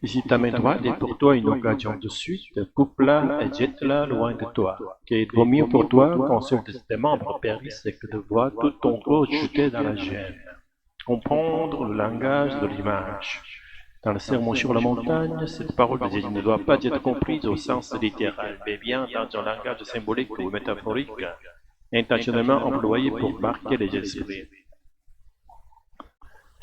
Si ta main droite est pour toi une occasion de suite, coupe-la et jette-la loin de toi. Qu'il vaut mieux pour toi qu'un seul de tes membres périsse et que de voir tout ton corps jeté dans la gêne. Comprendre le langage de l'image. Dans le sermon sur la montagne, cette parole de Jésus ne doit pas être comprise au sens littéral, mais bien dans un langage symbolique ou métaphorique, intentionnellement employé pour marquer les esprits.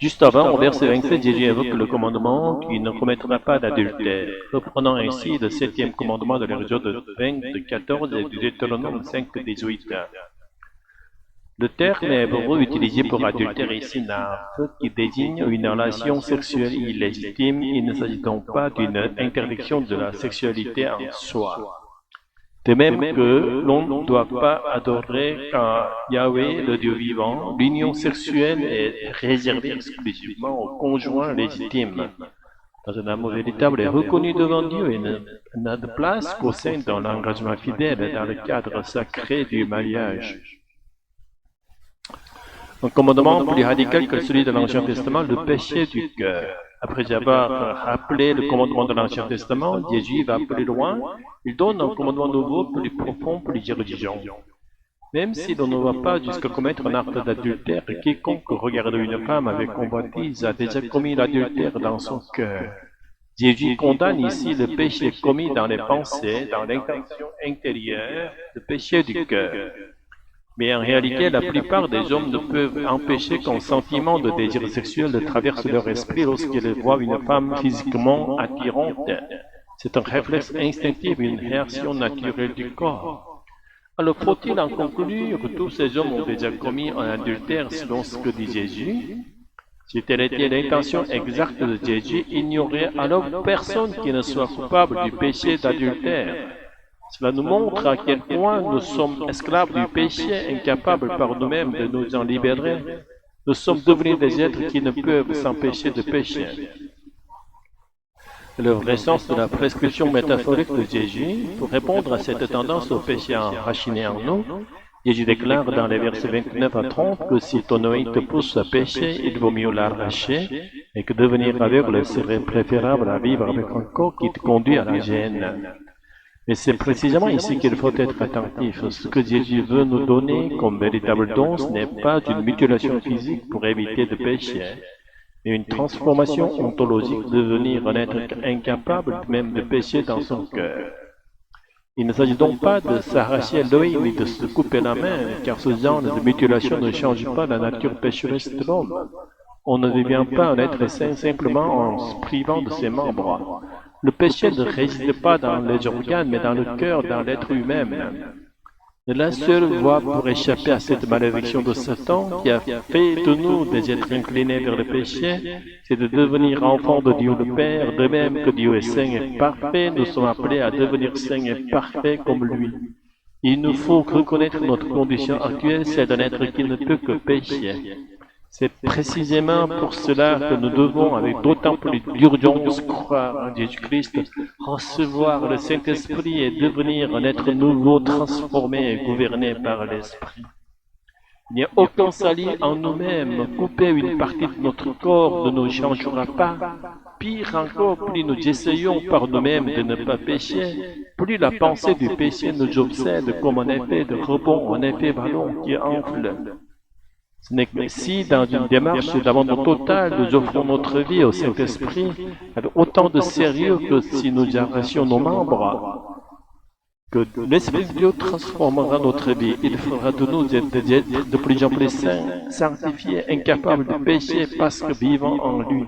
Juste avant, au verset 27, Jésus évoque le commandement qui ne commettra pas d'adultère, reprenant ainsi le septième commandement de l'Exode 20, 14 et du Deutéronome 5, 18. Le terme hébreu utilisé pour adultère ici naf, qui désigne une relation sexuelle illégitime. Il ne s'agit donc pas d'une interdiction de la sexualité en soi. De même que l'on ne doit pas adorer Yahweh, le Dieu vivant, l'union sexuelle est réservée exclusivement au conjoint légitime. Dans un amour véritable et reconnu devant Dieu et n'a de place qu'au sein d'un engagement fidèle dans le cadre sacré du mariage. Un commandement plus radical que celui de l'Ancien Testament, le péché du cœur. Après avoir rappelé le commandement de l'Ancien Testament, Jésus va plus loin. Il donne un commandement nouveau, plus profond, plus exigeant. Même si l'on ne va pas jusqu'à commettre un acte d'adultère, quiconque regarde une femme avec convoitise a déjà commis l'adultère dans son cœur. Jésus condamne ici le péché commis dans les pensées, dans l'intention intérieure, le péché du cœur. Mais en réalité, la plupart des hommes ne peuvent empêcher qu'un sentiment de désir sexuel traverse leur esprit lorsqu'ils voient une femme physiquement attirante. C'est un réflexe instinctif, une réaction naturelle du corps. Alors faut-il en conclure que tous ces hommes ont déjà commis un adultère selon ce que dit Jésus? Si telle était l'intention exacte de Jésus, il n'y aurait alors personne qui ne soit coupable du péché d'adultère. Cela nous montre à quel point nous sommes esclaves du péché, incapables par nous-mêmes de nous en libérer. Nous sommes devenus des êtres qui ne peuvent s'empêcher de pécher. Le vrai sens de la prescription métaphorique de Jésus, pour répondre à cette tendance au péché enraciné en nous, Jésus déclare dans les versets 29 à 30 que si ton œil te pousse à pécher, il vaut mieux l'arracher, et que devenir aveugle serait préférable à vivre avec un corps qui te conduit à la gêne. Et c'est précisément ici qu'il faut être attentif. Ce que Jésus veut nous donner comme véritable don, ce n'est pas une mutilation physique pour éviter de pécher, mais une transformation ontologique de devenir un être incapable même de pécher dans son cœur. Il ne s'agit donc pas de s'arracher l'œil ni de se couper la main, car ce genre de mutilation ne change pas la nature pécheresse de l'homme. On ne devient pas un être saint simplement en se privant de ses membres. Le péché ne réside pas dans les organes, mais dans le cœur, dans l'être humain. Et la seule voie pour échapper à cette malédiction de Satan qui a fait de nous des êtres inclinés vers le péché, c'est de devenir enfants de Dieu le Père, de même que Dieu est saint et parfait, nous sommes appelés à devenir saints et parfaits comme lui. Il nous faut reconnaître notre condition actuelle, c'est d'un être qui ne peut que pécher. C'est précisément pour cela que nous devons, avec d'autant plus d'urgence, croire en Jésus-Christ, recevoir le Saint-Esprit et devenir un être nouveau, transformé et gouverné par l'Esprit. Il n'y a aucun salut en nous-mêmes. Couper une partie de notre corps ne nous changera pas. Pire encore, plus nous essayons par nous-mêmes de ne pas pécher, plus la pensée du péché nous obsède comme un effet de rebond, un effet ballon qui enfle. Ce n'est que si, dans une démarche d'abandon total, nous offrons notre vie au Saint-Esprit avec autant de sérieux que si nous arrachions nos membres, que l'Esprit de Dieu transformera notre vie. Il fera de nous des êtres de plus en plus saints, sanctifiés, incapables de pécher parce que vivant en lui.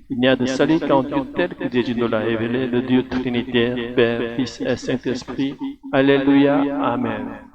Il n'y a de salut qu'en Dieu tel que Jésus nous l'a révélé, le Dieu Trinitaire, Père, Fils et Saint-Esprit. Alléluia, Amen.